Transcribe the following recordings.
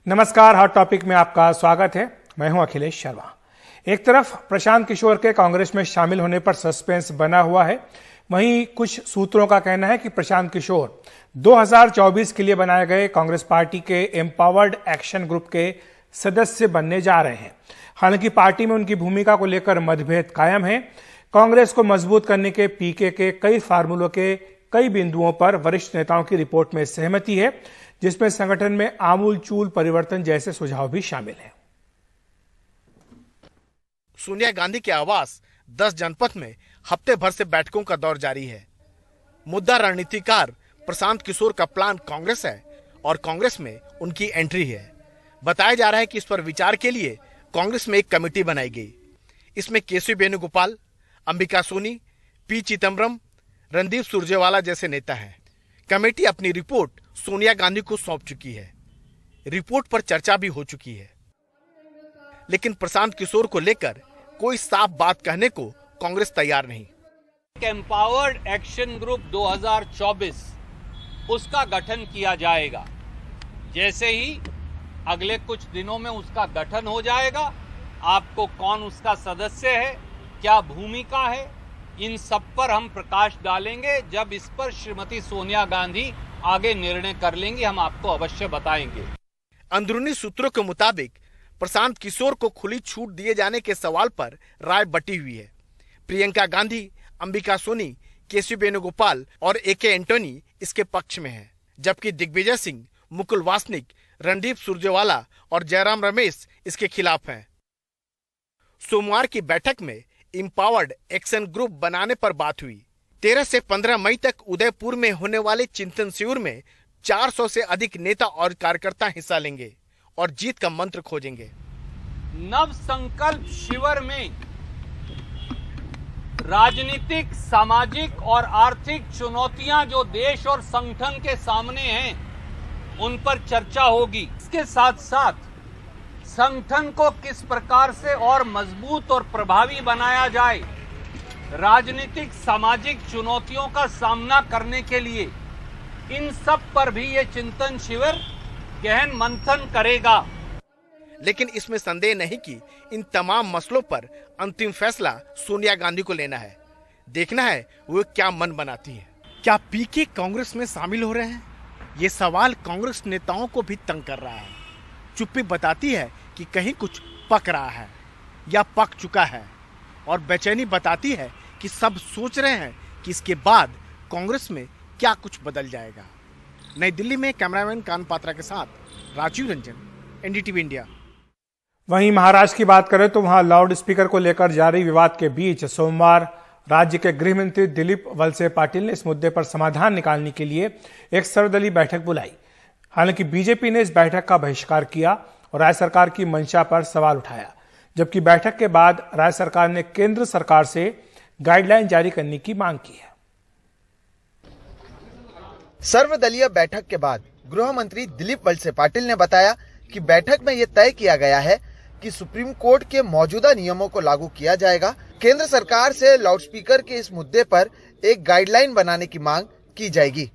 नमस्कार, hot topic में आपका स्वागत है। मैं हूं अखिलेश शर्मा। एक तरफ प्रशांत किशोर के कांग्रेस में शामिल होने पर सस्पेंस बना हुआ है, वहीं कुछ सूत्रों का कहना है कि प्रशांत किशोर 2024 के लिए बनाए गए कांग्रेस पार्टी के एम्पावर्ड एक्शन ग्रुप के सदस्य बनने जा रहे हैं। हालांकि पार्टी में उनकी भूमिका को लेकर मतभेद कायम है। कांग्रेस को मजबूत करने के पीके के कई फार्मूलों के कई बिंदुओं पर वरिष्ठ नेताओं की रिपोर्ट में सहमति है, जिसमें संगठन में आमूलचूल परिवर्तन जैसे सुझाव भी शामिल हैं। सोनिया गांधी के आवास 10 जनपद में हफ्ते भर से बैठकों का दौर जारी है। मुद्दा रणनीतिकार प्रशांत किशोर का प्लान कांग्रेस है और कांग्रेस में उनकी एंट्री है। बताया जा रहा है कि इस पर विचार के लिए कांग्रेस में एक कमेटी बनाई गई। इसमें केसी वेणुगोपाल, अंबिका सोनी, पी चिदम्बरम, रणदीप सुरजेवाला जैसे नेता हैं। कमेटी अपनी रिपोर्ट सोनिया गांधी को सौंप चुकी है। रिपोर्ट पर चर्चा भी हो चुकी है, लेकिन प्रशांत किशोर को लेकर कोई साफ बात कहने को कांग्रेस तैयार नहीं। एम्पावर्ड एक्शन ग्रुप 2024 उसका गठन किया जाएगा। जैसे ही अगले कुछ दिनों में उसका गठन हो जाएगा, आपको कौन उसका सदस्य है, क्या भूमिका है, इन सब पर हम प्रकाश डालेंगे। जब इस पर श्रीमती सोनिया गांधी आगे निर्णय कर लेंगी, हम आपको अवश्य बताएंगे। अंदरूनी सूत्रों के मुताबिक प्रशांत किशोर को खुली छूट दिए जाने के सवाल पर राय बटी हुई है। प्रियंका गांधी, अंबिका सोनी, केसी वेणुगोपाल और एके एंटोनी इसके पक्ष में हैं, जबकि दिग्विजय सिंह, मुकुल वासनिक, रणदीप सुरजेवाला और जयराम रमेश इसके खिलाफ हैं। सोमवार की बैठक में एम्पावर्ड एक्शन ग्रुप बनाने पर बात हुई। 13 से 15 मई तक उदयपुर में होने वाले चिंतन शिविर में 400 से अधिक नेता और कार्यकर्ता हिस्सा लेंगे और जीत का मंत्र खोजेंगे। नव संकल्प शिविर में राजनीतिक, सामाजिक और आर्थिक चुनौतियां जो देश और संगठन के सामने हैं, उन पर चर्चा होगी। इसके साथ साथ संगठन को किस प्रकार से और मजबूत और प्रभावी बनाया जाए, राजनीतिक, सामाजिक चुनौतियों का सामना करने के लिए, इन सब पर भी ये चिंतन शिविर गहन मंथन करेगा। लेकिन इसमें संदेह नहीं कि इन तमाम मसलों पर अंतिम फैसला सोनिया गांधी को लेना है। देखना है वो क्या मन बनाती है। क्या पीके कांग्रेस में शामिल हो रहे हैं? ये सवाल कांग्रेस नेताओं को भी तंग कर रहा है। चुप्पी बताती है कि कहीं कुछ पक रहा है या पक चुका है, और बेचैनी बताती है कि सब सोच रहे हैं कि इसके बाद कांग्रेस में क्या कुछ बदल जाएगा। नई दिल्ली में कैमरामैन कान पात्रा के साथ राजीव रंजन, एनडीटीवी इंडिया। वहीं महाराष्ट्र की बात करें तो वहां लाउड स्पीकर को लेकर जारी विवाद के बीच सोमवार राज्य के गृह मंत्री दिलीप वलसे पाटिल ने इस मुद्दे पर समाधान निकालने के लिए एक सर्वदलीय बैठक बुलाई। हालांकि बीजेपी ने इस बैठक का बहिष्कार किया और राज्य सरकार की मंशा पर सवाल उठाया, जबकि बैठक के बाद राज्य सरकार ने केंद्र सरकार से गाइडलाइन जारी करने की मांग की है। सर्वदलीय बैठक के बाद गृह मंत्री दिलीप वलसे पाटिल ने बताया कि बैठक में यह तय किया गया है कि सुप्रीम कोर्ट के मौजूदा नियमों को लागू किया जाएगा। केंद्र सरकार से लाउडस्पीकर के इस मुद्दे पर एक गाइडलाइन बनाने की मांग की जाएगी।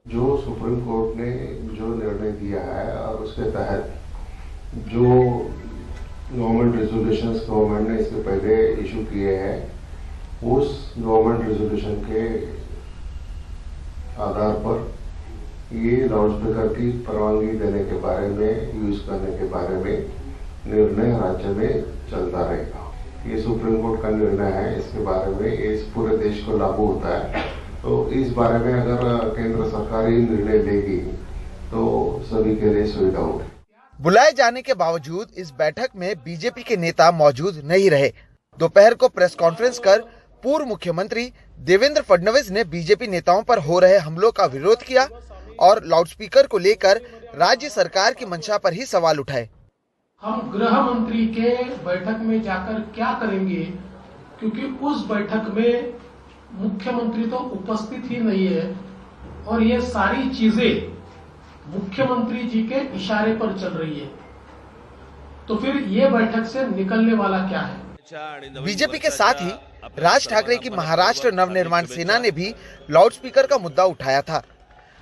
जो सुप्रीम कोर्ट ने जो निर्णय दिया है और उसके तहत जो गवर्नमेंट रेजोल्यूशंस गवर्नमेंट ने इसके पहले इशू किए हैं, उस गवर्नमेंट रेजोल्यूशन के आधार पर ये लाउडस्पीकर की परवानगी देने के बारे में, यूज करने के बारे में निर्णय राज्य में चलता रहेगा। ये सुप्रीम कोर्ट का निर्णय है, इसके बारे में इस पूरे देश को लागू होता है। तो इस बारे में अगर केंद्र सरकार ही निर्णय लेगी तो सभी के लिए सुविधा होगी। बुलाए जाने के बावजूद इस बैठक में बीजेपी के नेता मौजूद नहीं रहे। दोपहर को प्रेस कॉन्फ्रेंस कर पूर्व मुख्यमंत्री देवेंद्र फडणवीस ने बीजेपी नेताओं पर हो रहे हमलों का विरोध किया और लाउडस्पीकर को लेकर राज्य सरकार की मंशा पर ही सवाल उठाए। हम गृह मंत्री के बैठक में जाकर क्या करेंगे, क्योंकि उस बैठक में मुख्यमंत्री तो उपस्थित ही नहीं है और ये सारी चीजें मुख्यमंत्री जी के इशारे पर चल रही है। तो फिर ये बैठक से निकलने वाला क्या है? बीजेपी के साथ ही राज ठाकरे की महाराष्ट्र नवनिर्माण सेना ने भी लाउडस्पीकर का मुद्दा उठाया था।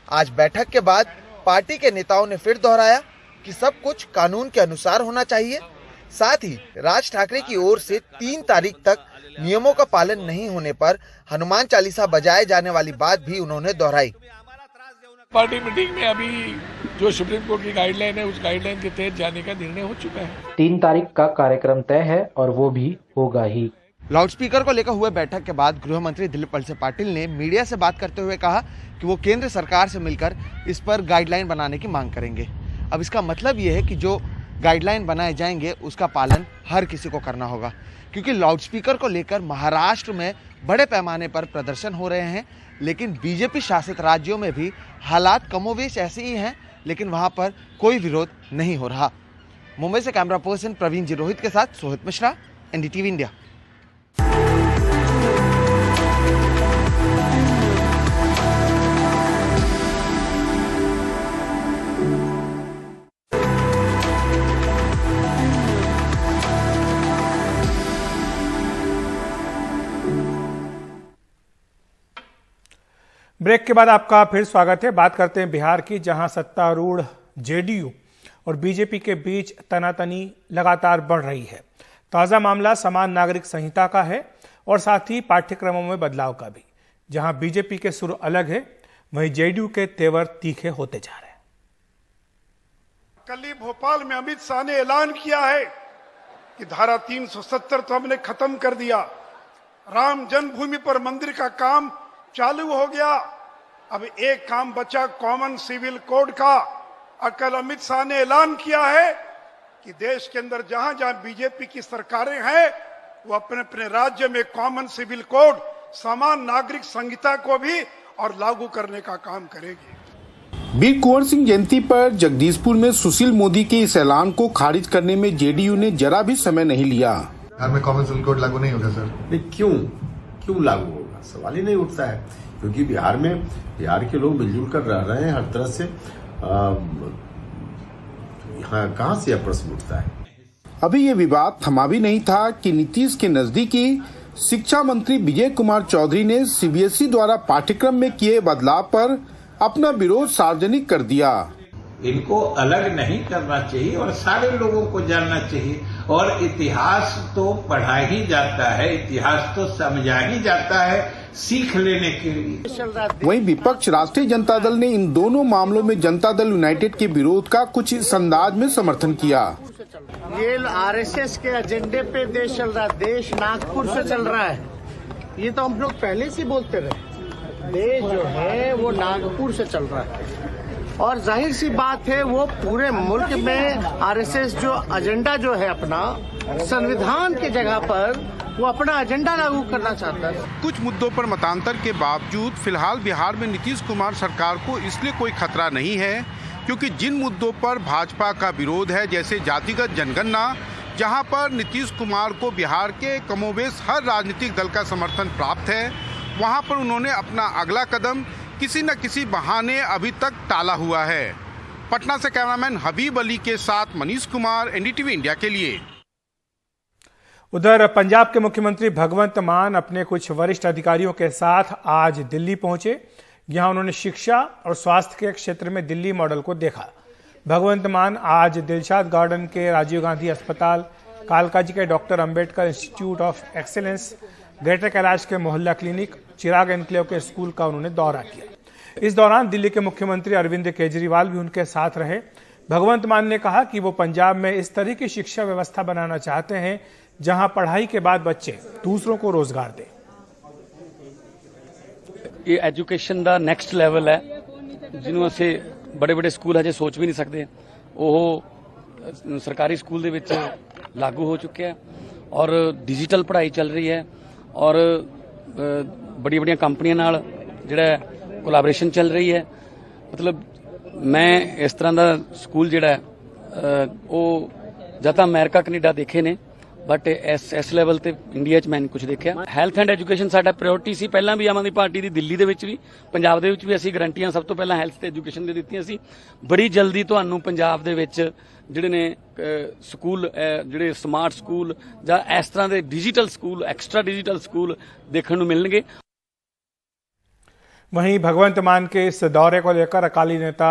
आज बैठक के बाद पार्टी के नेताओं ने फिर दोहराया कि सब कुछ कानून के अनुसार होना चाहिए। साथ ही राज ठाकरे की ओर से 3 तारीख तक नियमों का पालन नहीं होने पर हनुमान चालीसा बजाए जाने वाली बात भी उन्होंने दोहराई। पार्टी मीटिंग में अभी जो सुप्रीम कोर्ट की गाइडलाइन है, उस गाइडलाइन के तहत जाने का निर्णय हो चुका है। 3 तारीख का कार्यक्रम तय है और वो भी होगा ही। लाउडस्पीकर को लेकर हुए बैठक के बाद गृह मंत्री दिलीप वळसे पाटिल ने मीडिया से बात करते हुए कहा कि वो केंद्र सरकार से मिलकर इस पर गाइडलाइन बनाने की मांग करेंगे। अब इसका मतलब ये है कि जो गाइडलाइन बनाए जाएंगे उसका पालन हर किसी को करना होगा, क्योंकि लाउडस्पीकर को लेकर महाराष्ट्र में बड़े पैमाने पर प्रदर्शन हो रहे हैं, लेकिन बीजेपी शासित राज्यों में भी हालात कमोवेश ऐसे ही हैं, लेकिन वहां पर कोई विरोध नहीं हो रहा। मुंबई से कैमरा पर्सन प्रवीण जी रोहित के साथ Sohit Mishra, NDTV India. Break के बाद आपका फिर स्वागत है। बात करते हैं बिहार की, जहां सत्तारूढ़ जेडीयू और बीजेपी के बीच तनातनी लगातार बढ़ रही है। ताजा मामला समान नागरिक संहिता का है और साथ ही पाठ्यक्रमों में बदलाव का भी। जहां बीजेपी के सुर अलग है, वहीं जेडीयू के तेवर तीखे होते जा रहे हैं। कल ही भोपाल में अमित शाह ने ऐलान किया है कि धारा 370 तो हमने खत्म कर दिया, राम जन्मभूमि पर मंदिर का काम चालू हो गया, अब एक काम बचा कॉमन सिविल कोड का। कल अमित शाह ने ऐलान किया है कि देश के अंदर जहां जहां बीजेपी की सरकारें हैं, वो अपने अपने राज्य में कॉमन सिविल कोड, समान नागरिक संहिता को भी और लागू करने का काम करेगी। वीर कुंवर सिंह जयंती पर जगदीशपुर में सुशील मोदी के इस ऐलान को खारिज करने में जेडीयू ने जरा भी समय नहीं लिया। बिहार में कॉमन सिविल कोड लागू नहीं होगा सर? नहीं, क्यों लागू होगा, सवाल ही नहीं उठता है, क्योंकि बिहार के लोग मिलजुल कर रह रहे हैं हर तरह से। यहाँ कहाँ से यह प्रश्न उठता है? अभी ये विवाद थमा भी नहीं था कि नीतीश के नजदीकी शिक्षा मंत्री विजय कुमार चौधरी ने सीबीएसई द्वारा पाठ्यक्रम में किए बदलाव पर अपना विरोध सार्वजनिक कर दिया। इनको अलग नहीं करना चाहिए और सारे लोगों को जानना चाहिए, और इतिहास तो पढ़ा ही जाता है, इतिहास तो समझा ही जाता है सीख लेने के लिए। वहीं विपक्ष राष्ट्रीय जनता दल ने इन दोनों मामलों में जनता दल यूनाइटेड के विरोध का कुछ इस अंदाज में समर्थन किया। ये आरएसएस के एजेंडे पे देश चल रहा है, देश नागपुर से चल रहा है, ये तो हम लोग पहले से बोलते रहे। देश जो है वो नागपुर से चल रहा है, और जाहिर सी बात है वो पूरे मुल्क में आरएसएस जो एजेंडा जो है अपना संविधान की जगह पर वो अपना एजेंडा लागू करना चाहता है। कुछ मुद्दों पर मतांतर के बावजूद फिलहाल बिहार में नीतीश कुमार सरकार को इसलिए कोई खतरा नहीं है, क्योंकि जिन मुद्दों पर भाजपा का विरोध है, जैसे जातिगत जनगणना, जहां पर नीतीश कुमार को बिहार के कमोबेश हर राजनीतिक दल का समर्थन प्राप्त है, वहां पर उन्होंने अपना अगला कदम किसी न किसी बहाने अभी तक टाला हुआ है। पटना से कैमरामैन हबीब अली के साथ मनीष कुमार, एनडीटीवी इंडिया के लिए। उधर पंजाब के मुख्यमंत्री भगवंत मान अपने कुछ वरिष्ठ अधिकारियों के साथ आज दिल्ली पहुंचे। यहां उन्होंने शिक्षा और स्वास्थ्य के क्षेत्र में दिल्ली मॉडल को देखा। भगवंत मान आज दिलशाद गार्डन के राजीव गांधी अस्पताल, कालकाजी के doctor Ambedkar institute of excellence, greater Kailash के मोहल्ला क्लिनिक, चिराग एनक्लेव के स्कूल का उन्होंने दौरा किया। इस दौरान दिल्ली के मुख्यमंत्री अरविंद केजरीवाल भी उनके साथ रहे। भगवंत मान ने कहा कि वो पंजाब में इस तरह की शिक्षा व्यवस्था बनाना चाहते हैं जहां पढ़ाई के बाद बच्चे दूसरों को रोजगार दें। ये एजुकेशन ਦਾ ਨੈਕਸਟ ਲੈਵਲ ਹੈ, ਜਿਹਨੂੰ ਅਸੀਂ ਬੜੇ ਬੜੇ ਸਕੂਲ ਹਜੇ ਸੋਚ ਵੀ ਨਹੀਂ ਸਕਦੇ, ਉਹ ਸਰਕਾਰੀ ਸਕੂਲ ਦੇ ਵਿੱਚ ਲਾਗੂ ਹੋ ਚੁੱਕਿਆ ਹੈ ਔਰ ਡਿਜੀਟਲ ਪੜ੍ਹਾਈ ਚੱਲ ਰਹੀ ਹੈ ਔਰ ਬੜੀਆਂ ਬੜੀਆਂ ਕੰਪਨੀਆਂ ਨਾਲ ਜਿਹੜਾ ਕੋਲੈਬੋਰੇਸ਼ਨ ਚੱਲ ਰਹੀ ਹੈ। ਮਤਲਬ ਮੈਂ ਇਸ ਤਰ੍ਹਾਂ ਦਾ ਸਕੂਲ ਜਿਹੜਾ ਉਹ ਜਾਂ ਤਾਂ ਅਮਰੀਕਾ ਕੈਨੇਡਾ ਦੇਖੇ ਨੇ, बट इस लैवल ਤੇ ਇੰਡੀਆ 'ਚ ਮੈਂ ਕੁਝ ਦੇਖਿਆ। ਹੈਲਥ ਐਂਡ ਐਜੂਕੇਸ਼ਨ ਸਾਡਾ ਪ੍ਰਾਇੋਰਟੀ ਸੀ, ਪਹਿਲਾਂ ਵੀ ਆਮ ਆਦਮੀ ਪਾਰਟੀ ਦੀ ਦਿੱਲੀ ਦੇ ਵਿੱਚ ਵੀ ਪੰਜਾਬ ਦੇ ਵਿੱਚ ਵੀ ਅਸੀਂ ਗਰੰਟੀਆਂ ਸਭ ਤੋਂ ਪਹਿਲਾਂ ਹੈਲਥ ਤੇ ਐਜੂਕੇਸ਼ਨ ਦੇ ਦਿੱਤੀਆਂ ਸੀ। ਬੜੀ ਜਲਦੀ ਤੁਹਾਨੂੰ ਪੰਜਾਬ ਦੇ ਵਿੱਚ ਜਿਹੜੇ ਨੇ ਸਕੂਲ, ਜਿਹੜੇ ਸਮਾਰਟ ਸਕੂਲ ਜਾਂ ਇਸ ਤਰ੍ਹਾਂ ਦੇ digital school, extra digital school देखने को मिलेंगे। वहीं भगवंत मान के इस दौरे को लेकर अकाली नेता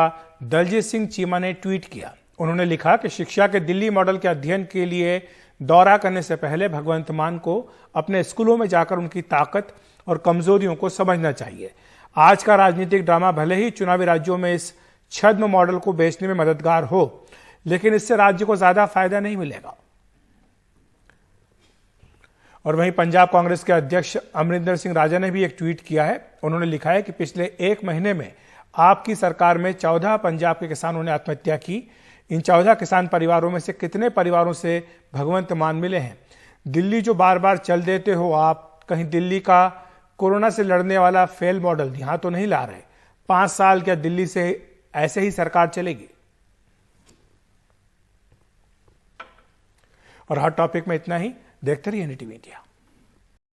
दलजीत सिंह चीमा ने ट्वीट किया। उन्होंने लिखा कि शिक्षा के दिल्ली मॉडल के अध्ययन के लिए दौरा करने से पहले भगवंत मान को अपने स्कूलों में जाकर उनकी ताकत और कमजोरियों को समझना चाहिए। आज का राजनीतिक ड्रामा भले ही चुनावी राज्यों में इस छद्म मॉडल को बेचने में मददगार हो, लेकिन इससे राज्य को ज्यादा फायदा नहीं मिलेगा। और वहीं पंजाब कांग्रेस के अध्यक्ष अमरिंदर सिंह राजा ने भी एक ट्वीट किया है। उन्होंने लिखा है कि पिछले 1 महीने में आपकी सरकार में 14 पंजाब के किसानों ने आत्महत्या की। इन 14 किसान परिवारों में से कितने परिवारों से भगवंत मान मिले हैं? दिल्ली जो बार बार चल देते हो आप, कहीं दिल्ली का कोरोना से लड़ने वाला फेल मॉडल यहां तो नहीं ला रहे? 5 साल क्या दिल्ली से ऐसे ही सरकार चलेगी? और हॉट टॉपिक में इतना ही। देखते रहिए NDTV इंडिया।